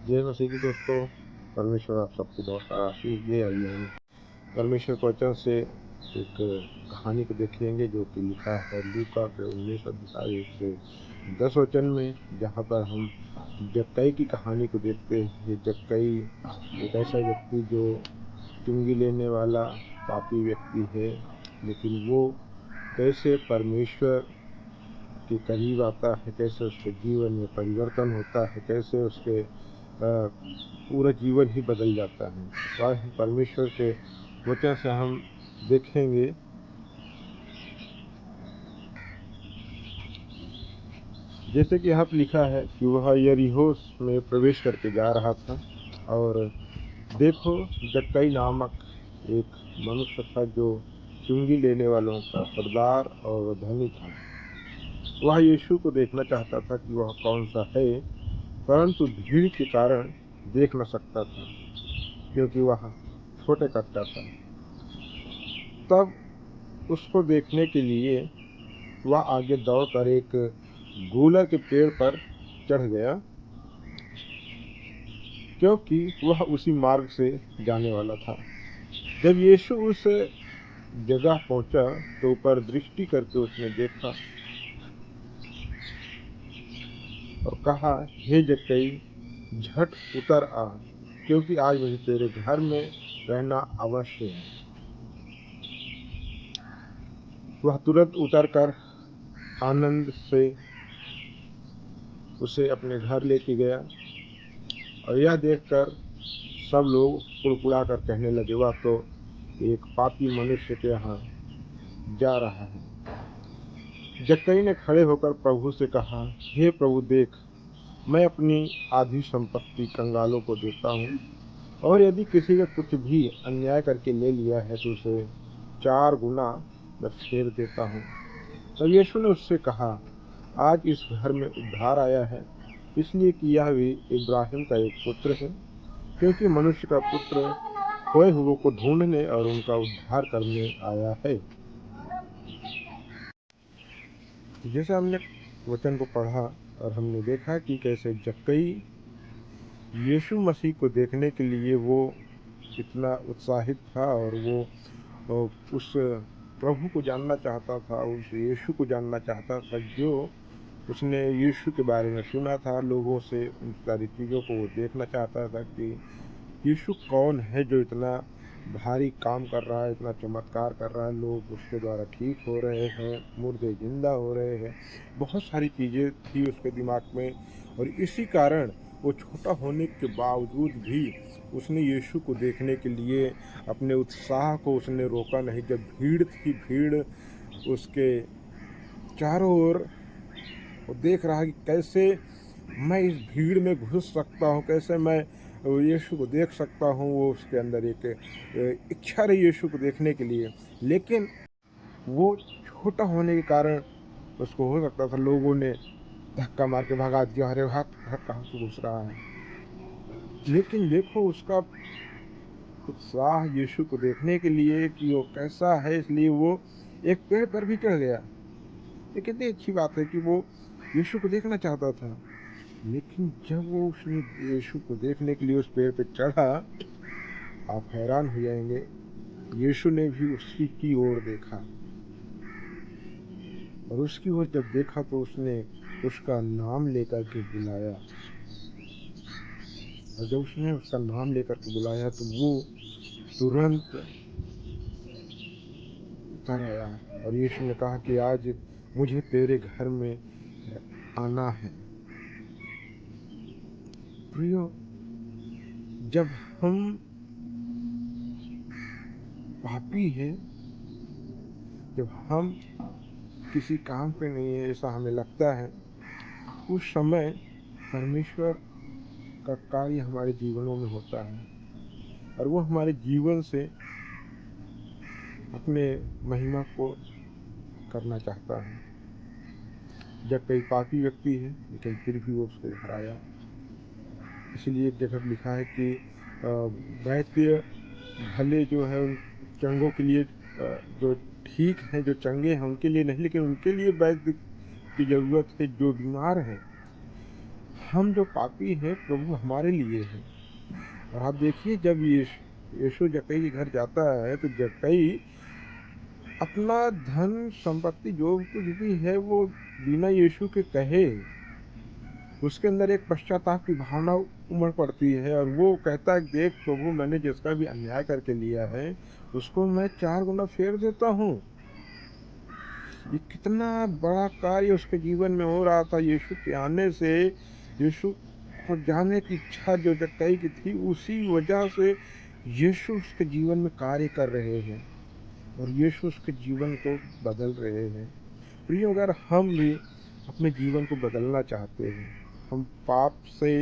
जय मसीह की दोस्तों। परमेश्वर आप सबको बहुत सारा आशीष दे। आइए हम परमेश्वर के वचन से एक कहानी को देखेंगे जो कि लिखा है लूका के 19 अध्याय 1 से 10 वचन में, जहाँ पर हम जक्कई की कहानी को देखते हैं। जक्कई एक ऐसा व्यक्ति जो चुंगी लेने वाला पापी व्यक्ति है, लेकिन वो कैसे परमेश्वर के करीब आता है, कैसे उसके जीवन में परिवर्तन होता है, कैसे उसके पूरा जीवन ही बदल जाता है। आज परमेश्वर के वचन से हम देखेंगे। जैसे कि यहाँ पर लिखा है कि वह यरीहो में प्रवेश करके जा रहा था, और देखो जक्कई नामक एक मनुष्य था जो चुंगी लेने वालों का सरदार और धनी था। वह यीशु को देखना चाहता था कि वह कौन सा है, परंतु भीड़ के कारण देख न सकता था क्योंकि वह छोटे कट्टा था। तब उसको देखने के लिए वह आगे दौड़कर एक गूलर के पेड़ पर चढ़ गया, क्योंकि वह उसी मार्ग से जाने वाला था। जब यीशु उस जगह पहुंचा तो ऊपर दृष्टि करके उसने देखा और कहा, हे जक्कई, झट उतर आ, क्योंकि आज मुझे तेरे घर में रहना अवश्य है। वह तुरंत उतरकर आनंद से उसे अपने घर लेके गया, और यह देखकर सब लोग कुड़कुड़ा कर कहने लगे, वह तो एक पापी मनुष्य के यहाँ जा रहा है। जक्कई ने खड़े होकर प्रभु से कहा, हे प्रभु, देख, मैं अपनी आधी संपत्ति कंगालों को देता हूँ, और यदि किसी का कुछ भी अन्याय करके ले लिया है तो उसे 4 गुना मैं फेर देता हूँ। तब यीशु ने उससे कहा, आज इस घर में उद्धार आया है, इसलिए कि यह भी इब्राहिम का एक पुत्र है, क्योंकि मनुष्य का पुत्र खोए हुओं को ढूंढने और उनका उद्धार करने आया है। जैसे हमने वचन को पढ़ा और हमने देखा कि कैसे जक्कई यीशु मसीह को देखने के लिए वो इतना उत्साहित था, और वो उस प्रभु को जानना चाहता था, उस यीशु को जानना चाहता था जो उसने यीशु के बारे में सुना था लोगों से। उन सारी चीज़ों को वो देखना चाहता था कि यीशु कौन है जो इतना भारी काम कर रहा है, इतना चमत्कार कर रहा है, लोग उसके द्वारा ठीक हो रहे हैं, मुर्दे जिंदा हो रहे हैं। बहुत सारी चीज़ें थी उसके दिमाग में, और इसी कारण वो छोटा होने के बावजूद भी उसने यीशु को देखने के लिए अपने उत्साह को उसने रोका नहीं। जब भीड़ थी, भीड़ उसके चारों ओर, वो देख रहा है कि कैसे मैं इस भीड़ में घुस सकता हूँ, कैसे मैं यीशु को देख सकता हूँ। वो उसके अंदर एक इच्छा रही यीशु को देखने के लिए, लेकिन वो छोटा होने के कारण उसको हो सकता था लोगों ने धक्का मार के भगा दिया, अरे भाग कहाँ से घुस रहा है। लेकिन देखो उसका उत्साह यीशु को देखने के लिए कि वो कैसा है, इसलिए वो एक पेड़ पर भी चढ़ गया। ये कितनी अच्छी बात है कि वो यीशु को देखना चाहता था। लेकिन जब वो उसने यीशु को देखने के लिए उस पेड़ पर चढ़ा, आप हैरान हो जाएंगे, यीशु ने भी उसी की ओर देखा, और उसकी ओर जब देखा तो उसने उसका नाम लेकर के बुलाया। और जब उसने उसका नाम लेकर के बुलाया तो वो तुरंत उतर आया, और यीशु ने कहा कि आज मुझे तेरे घर में आना है। प्रियो, जब हम पापी हैं, जब हम किसी काम पे नहीं है ऐसा हमें लगता है, उस समय परमेश्वर का कार्य हमारे जीवनों में होता है, और वो हमारे जीवन से अपने महिमा को करना चाहता है। जब कई पापी व्यक्ति है लेकिन फिर भी वो उसको घर आया। इसलिए एक जगह लिखा है कि वैद्य भले जो है उन चंगों के लिए, जो ठीक है, जो चंगे हैं उनके लिए नहीं, लेकिन उनके लिए वैद्य की ज़रूरत है जो बीमार है। हम जो पापी हैं प्रभु हमारे लिए है। और आप देखिए जब यीशु जक्कई के घर जाता है तो जक्कई अपना धन संपत्ति जो कुछ भी है वो बिना यीशु के कहे उसके अंदर एक पश्चाताप की भावना उमड़ पड़ती है और वो कहता है देख प्रभु मैंने जिसका भी अन्याय करके लिया है उसको मैं 4 गुना फेर देता हूँ। ये कितना बड़ा कार्य उसके जीवन में हो रहा था। यीशु के आने से यीशु को जाने की इच्छा जो जक्कई की थी उसी वजह से यीशु उसके जीवन में कार्य कर रहे हैं और यीशु उसके जीवन को बदल रहे हैं। प्रिय अगर हम भी अपने जीवन को बदलना चाहते हैं, हम पाप से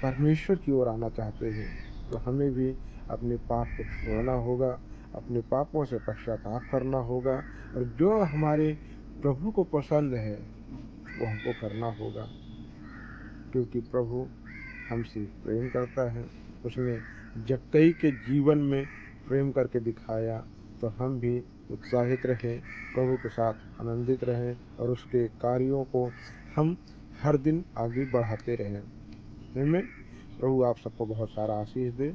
परमेश्वर की ओर आना चाहते हैं तो हमें भी अपने पाप को छोड़ना होगा, अपने पापों से पश्चाताप करना होगा और जो हमारे प्रभु को पसंद है वो हमको करना होगा, क्योंकि प्रभु हमसे प्रेम करता है। उसने जक्कई के जीवन में प्रेम करके दिखाया तो हम भी उत्साहित रहें, प्रभु के साथ आनंदित रहें और उसके कार्यों को हम हर दिन आगे बढ़ाते रहें। आमीन। प्रभु आप सबको बहुत सारा आशीष दे।